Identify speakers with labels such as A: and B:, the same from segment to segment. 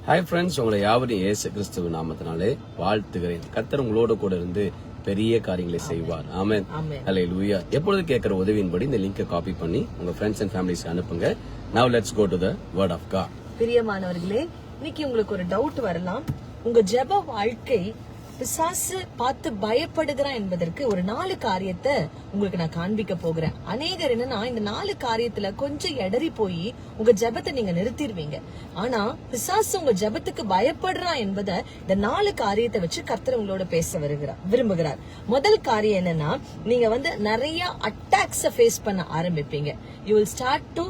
A: Hi friends, உங்களை யாவரையும் இயேசு கிறிஸ்துவ நாமத்தினாலே வாழ்த்துகிறேன். கர்த்தர் உங்களோட கூட இருந்து பெரிய காரியங்களை செய்வார். ஆமென். ஹல்லேலூயா. எப்பொழுது கேட்கிற உதவியின்படி இந்த லிங்கை காப்பி பண்ணி உங்க ஃப்ரெண்ட்ஸ் அண்ட் ஃபேமிலிஸ் அனுப்புங்க. Now let's go to the word of God.
B: பிரியமானவர்களே, இன்னைக்கு உங்களுக்கு ஒரு டவுட் வரலாம். உங்க ஜெப வாழ்க்கை பிசாசு பார்த்து பயப்படுகிறான் என்பதற்கு ஒரு 4 காரியத்தை உங்களுக்கு நான் காண்பிக்க போகிறேன். அநேகர் என்னன்னா இந்த 4 காரியத்துல கொஞ்சம் இடறி போய் உங்க ஜெபத்தை நீங்க நிறுத்திடுவீங்க. ஆனா பிசாசு உங்க ஜெபத்துக்கு பயப்படுறான் என்பதை இந்த 4 காரியத்தை வச்சு கர்த்தர் உங்களோட பேச விரும்புகிறார். முதல் காரியம் என்னன்னா, நீங்க நிறைய அட்டாக்ஸ ஃபேஸ் பண்ண ஆரம்பிப்பீங்க. You will start to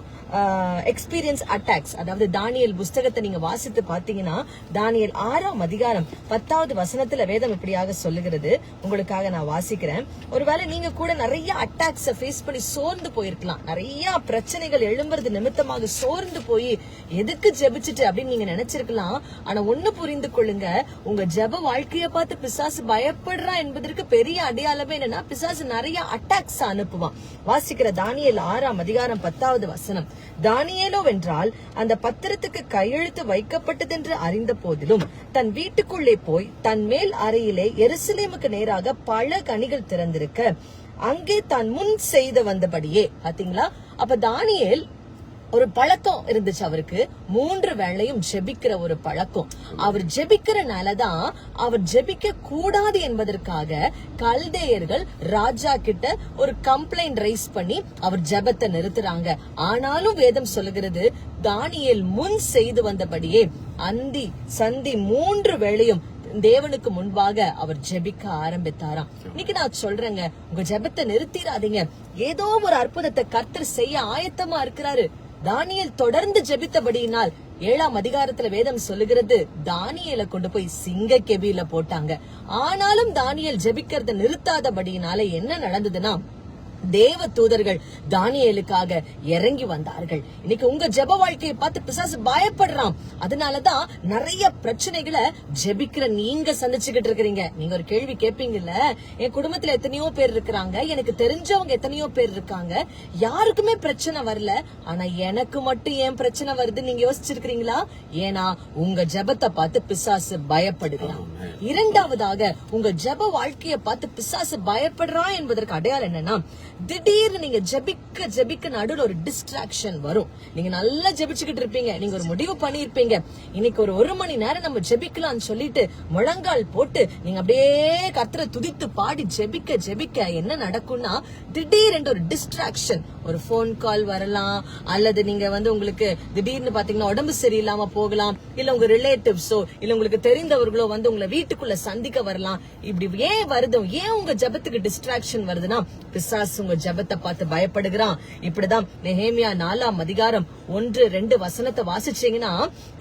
B: experience attacks. அதாவது தானியேல் புஸ்தகத்தை நீங்க வாசித்து பாத்தீங்கன்னா, தானியேல் 6ஆம் அதிகாரம் 10வது வசனத்துல வேதம் இப்படியாக சொல்லுகிறது. உங்களுக்காக நான் வாசிக்கிறேன். ஒருவேளை நீங்க கூட நிறைய அட்டாக்ஸ ஃபேஸ் பண்ணி சோர்ந்து போயிருக்கலாம். நிறைய பிரச்சனைகள் எழும்புறது நிமித்தமாக சோர்ந்து போய் எதுக்கு ஜெபிச்சுட்டு அப்படின்னு நீங்க நினைச்சிருக்கலாம். ஆனா ஒண்ணு புரிந்து கொள்ளுங்க, உங்க ஜெப வாழ்க்கைய பார்த்து பிசாசு பயப்படுறான் என்பதற்கு பெரிய அடையாளமே என்னன்னா, பிசாசு நிறைய அட்டாக்ஸ் அனுப்புவான். வாசிக்கிற தானியேல் 6ஆம் அதிகாரம் 10வது வசனம். தானியேலோ வென்றால் அந்த பத்திரத்துக்கு கையெழுத்து வைக்கப்பட்டதென்று அறிந்த போதிலும் தன் வீட்டுக்குள்ளே போய் தன் மேல் அறையிலே எருசலேமுக்கு நேராக பல கனிகள் திறந்திருக்க அங்கே தான் முன் செய்து வந்தபடியே. பாத்தீங்களா? அப்ப தானியேல் ஒரு பழக்கம் இருந்துச்சு அவருக்கு. 3 வேளையும் ஜெபிக்கிற ஒரு பழக்கம். அவர் ஜெபிக்கிறனாலதான் அவர் ஜெபிக்க கூடாது என்பதற்காக கல்தேயர்கள் ராஜா கிட்ட ஒரு கம்ப்ளைண்ட் ரைஸ் பண்ணி அவர் ஜெபத்தை நிறுத்துறாங்க. ஆனாலும் வேதம் சொல்லுகிறது, தானியேல் முன் செய்து வந்தபடியே அந்தி சந்தி 3 வேளையும் தேவனுக்கு முன்பாக அவர் ஜெபிக்க ஆரம்பித்தாராம். இன்னைக்கு நான் சொல்றேங்க, உங்க ஜெபத்தை நிறுத்திடாதீங்க. ஏதோ ஒரு அற்புதத்தை கர்த்தர் செய்ய ஆயத்தமா இருக்கிறாரு. தானியேல் தொடர்ந்து ஜெபித்தபடியினால் 7ஆம் அதிகாரத்துல வேதம் சொல்லுகிறது, தானியேலை கொண்டு போய் சிங்க கெபியில போட்டாங்க. ஆனாலும் தானியேல் ஜெபிக்கிறத நிறுத்தாதபடியினால என்ன நடந்ததுன்னா, தேவ தூதர்கள் தானியேலுக்காக இறங்கி வந்தார்கள். இன்னைக்கு உங்க ஜெப வாழ்க்கையை பார்த்து பிசாசு பயப்படுறான். அதனாலதான் நிறைய பிரச்சனைகளை ஜெபிக்கிற நீங்க சந்திச்சுக்கிட்டு இருக்கிறீங்க. நீங்க ஒரு கேள்வி கேட்பீங்கல்ல, என் குடும்பத்துல எத்தனையோ பேர் இருக்கிறாங்க, எனக்கு தெரிஞ்சவங்க எத்தனையோ பேர் இருக்காங்க, யாருக்குமே பிரச்சனை வரல, ஆனா எனக்கு மட்டும் ஏன் பிரச்சனை வருது நீங்க யோசிச்சிருக்கீங்களா? ஏன்னா உங்க ஜெபத்தை பார்த்து பிசாசு பயப்படுகிறான். இரண்டாவதாக, உங்க ஜெப வாழ்க்கையை பார்த்து பிசாசு பயப்படுறான் என்பதற்கு அடையாளம் என்னன்னா, திடீர்னு நீங்க ஜெபிக்க நடுவில் ஒரு டிஸ்ட்ராக்ஷன் வரும். நீங்க நல்லா ஜெபிச்சுக்கிட்டு இருப்பீங்க, நீங்க ஒரு முடிவு பண்ணிருப்பீங்க, இன்னைக்கு ஒரு 1 மணி நேரம் நம்ம ஜெபிக்கலாம்னு சொல்லிட்டு முழங்கால் போட்டு நீங்க அப்படியே கர்த்தரை துதித்து பாடி ஜெபிக்க என்ன நடக்கும்னா, திடீரென்று ஒரு டிஸ்ட்ராக்ஷன், ஒரு போன் கால் வரலாம், அல்லது நீங்க உங்களுக்கு திடீர்னு பாத்தீங்கன்னா உடம்பு சரியில்லாம போகலாம், இல்ல உங்க ரிலேட்டிவ்ஸோ இல்ல உங்களுக்கு தெரிந்தவர்களோ உங்களை வீட்டுக்குள்ள சந்திக்க வரலாம். இப்படி ஏன் வருது, ஏன் உங்க ஜெபத்துக்கு டிஸ்ட்ராக்ஷன் வருதுன்னா, பிசாசு உங்க ஜெபத்தை பார்த்து பயப்படுகிறான். இப்படிதான் நெகேமியா 4ஆம் அதிகாரம் 1-2 வசனத்தை வாசிச்சீங்கன்னா,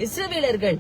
B: இஸ்ரவேலர்கள்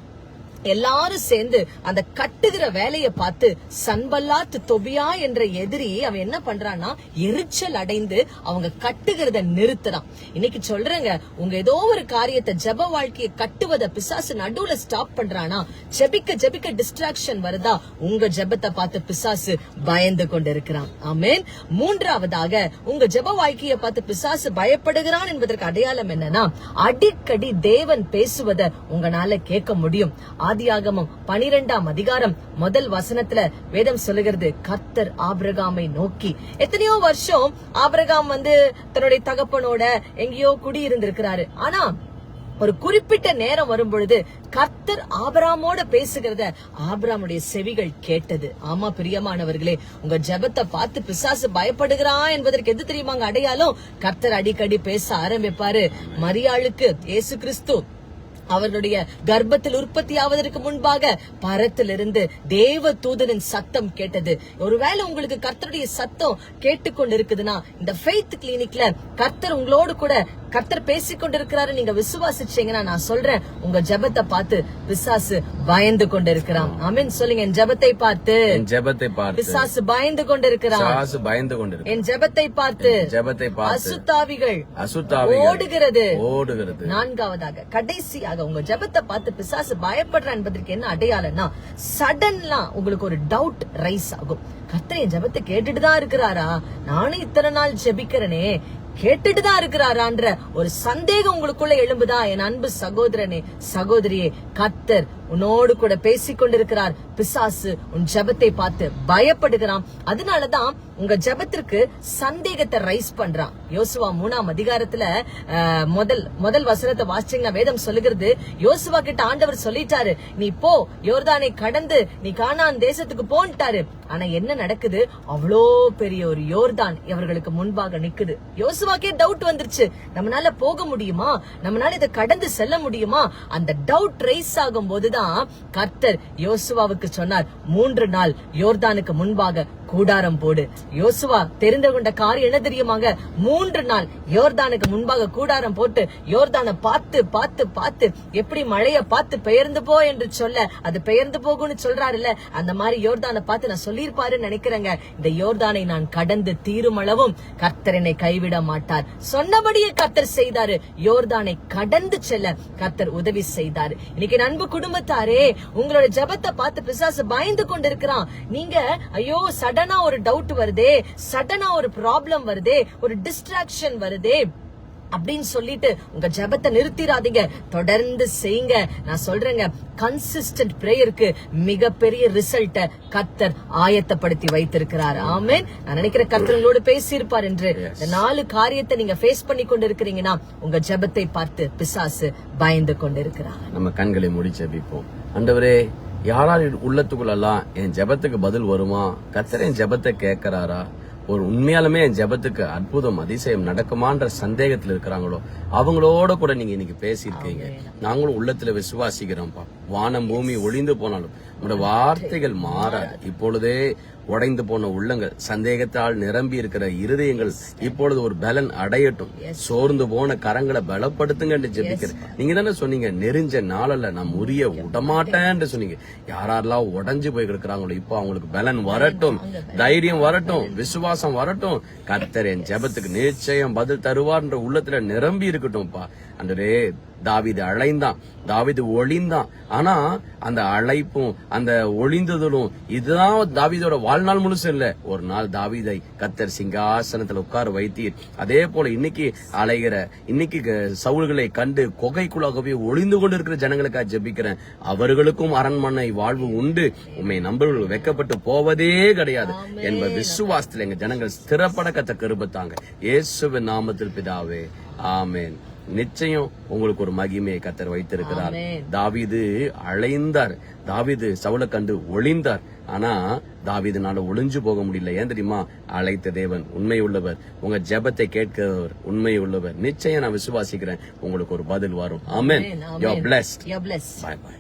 B: எல்லாரும் சேர்ந்து அந்த கட்டுகிற வேலையை பார்த்து சன்பல்லாத் தொபியா என்ற எதிரி அவன் என்ன பண்றான்னா, எரிச்சல் அடைந்து அவங்க கட்டுகிறத நிறுத்துறான். இன்னைக்கு சொல்றேங்க, உங்க ஏதோ ஒரு காரியத்தை ஜெப வாழ்க்கையை கட்டுவத பிசாசு நடுவுல ஸ்டாப் பண்றானா, ஜெபிக்க டிஸ்ட்ராக்ஷன் வருதா, உங்க ஜெபத்தை பார்த்து பிசாசு பயந்து கொண்டு இருக்கிறான். ஆமென். மூன்றாவதாக, உங்க ஜெப வாழ்க்கையை பார்த்து பிசாசு பயப்படுகிறான் என்பதற்கு அடையாளம் என்னன்னா, அடிக்கடி தேவன் பேசுவத உங்களால கேட்க முடியும். ஆதியாகமம் 12ஆம் அதிகாரம் 1 வசனத்துல வேதம் சொல்லுகிறது, கர்த்தர் ஆபிரகாமை நோக்கி. எத்தனையோ வருஷம் ஆபிரகாம் தன்னுடைய தகப்பனோட எங்கேயோ குடியிருந்திருக்கிறாரு. ஆனா ஒரு குறிப்பிட்ட நேரம் வரும் பொழுது கர்த்தர் ஆபிரகாமோட பேசுகிறத ஆபிரகாமுடைய செவிகள் கேட்டது. ஆமா பிரியமானவர்களே, உங்க ஜெபத்தை பார்த்து பிசாசு பயப்படுகிறான் என்பதற்கு எது தெரியுமாங்க அடையாளம்? கர்த்தர் அடிக்கடி பேச ஆரம்பிப்பாரு. மரியாளுக்கு இயேசு கிறிஸ்து அவர்களுடைய கர்ப்பத்தில் உற்பத்தி ஆவதற்கு முன்பாக பரத்திலிருந்து தேவ தூதனின் சத்தம் கேட்டது. ஒருவேளை உங்களுக்கு கர்த்தருடைய சத்தம் கேட்டுக்கொண்டு இருக்குதுன்னா, இந்த ஃபெய்த் கிளினிக்ல கர்த்தர் உங்களோடு கூட கர்த்தர் பேசிக் கொண்டிருக்கிறாரு நீங்க விசுவாசிச்சீங்கன்னா, நான் சொல்றேன், உங்க ஜெபத்தை பார்த்து பிசாசு பயந்து கொண்டிருக்கிறான். ஆமென் சொல்லுங்க. என் ஜெபத்தை பார்த்து பிசாசு பயந்து கொண்டிருக்கிறான். என் ஜெபத்தை பார்த்து அசுத்தாவிகள் ஓடுகிறது. நான்காவதாக, கடைசியாக, உங்க ஜெபத்தை பார்த்து பிசாசு பயப்படுறான் என்பதற்கு என்ன அடையாளம்னா, சடன்லா உங்களுக்கு ஒரு டவுட் ரைஸ் ஆகும். கர்த்தர் என் ஜெபத்தை கேட்டுட்டு தான் இருக்கிறாரா, நானும் இத்தனை நாள் ஜெபிக்கிறனே, கேட்டுட்டுதான் இருக்கிறாரான்ற ஒரு சந்தேகம் உங்களுக்குள்ள எழும்புதா? என் அன்பு சகோதரனே, சகோதரியே, கர்த்தர் உன்னோடு கூட பேசிக் கொண்டிருக்கிறார். பிசாசு உன் ஜெபத்தை பார்த்து பயப்படுகிறான். அதனாலதான் உங்க ஜெபத்திற்கு சந்தேகத்தை ரைஸ் பண்றான். யோசுவா 3ஆம் அதிகாரத்துல முதல் வசனத்தை வாசிச்சீங்கன்னா வேதம் சொல்லுகிறது, யோசுவா கிட்ட ஆண்டவர் சொல்லிட்டாரு, நீ போ, யோர்தானை கடந்து நீ கானான் தேசத்துக்கு போன்ட்டாரு. ஆனா என்ன நடக்குது? அவ்வளோ பெரிய ஒரு யோர்தான் இவர்களுக்கு முன்பாக நிக்குது. யோசுவாக்கே டவுட் வந்துருச்சு, நம்மளால போக முடியுமா, நம்மளால இதை கடந்து செல்ல முடியுமா? அந்த டவுட் ரைஸ் ஆகும் போதுதான் கர்த்தர் யோசுவாவுக்கு சொன்னார், 3 நாள் யோர்தானுக்கு முன்பாக கூடாரம் போடு. யோசுவா தெரிந்து கொண்ட காரியம் என்ன தெரியுமாங்க? 3 நாள் யோர்தானுக்கு முன்பாக கூடாரம் போட்டு யோர்தானை பார்த்து பார்த்து பார்த்து, எப்படி மழைய பார்த்து பெயர்ந்து போ என்று சொல்ல அது பெயர்ந்து போகும்னு சொல்றாருல்ல, அந்த மாதிரி யோர்தானை பார்த்து நான் சொல்லியிருப்பாருன்னு நினைக்கிறேங்க. இந்த யோர்தானை நான் கடந்து தீருமளவும் கர்த்தர் என்னை கைவிட மாட்டார். சொன்னபடியே கர்த்தர் செய்தாரு. யோர்தானை கடந்து செல்ல கர்த்தர் உதவி செய்தாரு. இன்னைக்கு அன்பு குடும்பத்தாரே, உங்களோட ஜெபத்தை பார்த்து பிசாசு பயந்து கொண்டிருக்கிறான். நீங்க ஐயோ சடனா ஒரு டவுட் வருதே, சடனா ஒரு ப்ராப்ளம் வருதே, ஒரு டிஸ்ட்ராக்ஷன் வருதே அப்படின்னு சொல்லிட்டு உங்க ஜெபத்தை நிறுத்திராதீங்க, தொடர்ந்து செய்யுங்க. நான் சொல்றேங்க, கன்சிஸ்டன்ட் பிரேயருக்கு மிகப்பெரிய ரிசல்ட்ட கர்த்தர் ஆயத்தப்படுத்தி வைத்திருக்கிறார். ஆமென். நான் நினைக்கிற கர்த்தர் உங்களோடு பேசியிருப்பார் என்று. இந்த 4 காரியத்தை நீங்க ஃபேஸ் பண்ணி கொண்டு இருக்கிறீங்கன்னா உங்க ஜெபத்தை பார்த்து பிசாசு பயந்து கொண்டு இருக்கிறார்.
A: நம்ம கண்களை மூடி ஜெபிப்போம். ஆண்டவரே, யாரால் உள்ளத்துக்குள்ளலாம் என் ஜெபத்துக்கு பதில் வருமா, கர்த்தர் என் ஜெபத்தை கேட்கிறாரா, ஒரு உண்மையாலுமே என் ஜெபத்துக்கு அற்புதம் அதிசயம் நடக்குமான்ற சந்தேகத்துல இருக்கிறாங்களோ அவங்களோட கூட நீங்க இன்னைக்கு பேசியிருக்கீங்க. நாங்களும் உள்ளத்துல விசுவாசிக்கிறோம்ப்பா. வானம் பூமி ஒளிந்து போனாலும் உங்களோட வார்த்தைகள் மாறாது. இப்பொழுதே உடைந்து போன உள்ளங்கள், சந்தேகத்தால் நிரம்பி இருக்கிற இருதயங்கள் இப்பொழுது ஒரு பலன் அடையட்டும். சோர்ந்து போன கரங்களை பலப்படுத்துங்க என்று ஜெபிக்கிறேன். நீங்க தானே சொன்னீங்க, நெருஞ்ச நாளல்ல நான் முறிய விடமாட்டேன்னு சொன்னீங்க. யாரெல்லாம் உடைஞ்சு போய் இருக்கிறாங்களோ இப்போ அவங்களுக்கு பலன் வரட்டும், தைரியம் வரட்டும், விசுவாசம் வரட்டும். கர்த்தர் என் ஜெபத்துக்கு நிச்சயம் பதில் தருவார்ன்ற உள்ளத்துல நிரம்பி இருக்கட்டும்ப்பா. அன்றே தாவீது அழைந்தான், தாவீது ஒளிந்தான். ஆனா அந்த அழைப்பும் அந்த ஒளிந்ததும் இதுதான் தாவீதோட வாழ்நாள் முழுசும் இல்ல. ஒரு நாள் தாவீதை கர்த்தர் சிங்காசனத்துல உட்கார வைத்தீர். அதே போல இன்னைக்கு அலைகிற, இன்னைக்கு சவுல்களை கண்டு கொகைக்குள்ளாகவே ஒளிந்து கொண்டு இருக்கிற ஜனங்களுக்காக ஜெபிக்கிறேன். அவர்களுக்கும் அரண்மனை வாழ்வு உண்டு. உண்மை நம்பர்கள் வெக்கப்பட்டு போவதே கிடையாது என்ப விசுவாசத்தில் எங்க ஜனங்கள் ஸ்திரப்பட கத்த கிருபத்தாங்க. இயேசுவின் நாமத்தில் பிதாவே, ஆமென். நிச்சயம் உங்களுக்கு ஒரு மகிமையை கர்த்தர் வைத்திருக்கிறார். தாவீது அழைந்தார், தாவீது சவுலை கண்டு ஒளிந்தார். ஆனா தாவீதுனால ஒளிஞ்சு போக முடியல. ஏன் தெரியுமா? அழைத்த தேவன் உண்மை உள்ளவர், உங்க ஜெபத்தை கேட்கிறவர் உண்மை உள்ளவர். நிச்சயம் நான் விசுவாசிக்கிறேன் உங்களுக்கு ஒரு பதில் வரும். ஆமென். You are blessed.
B: You are blessed.
A: Bye bye.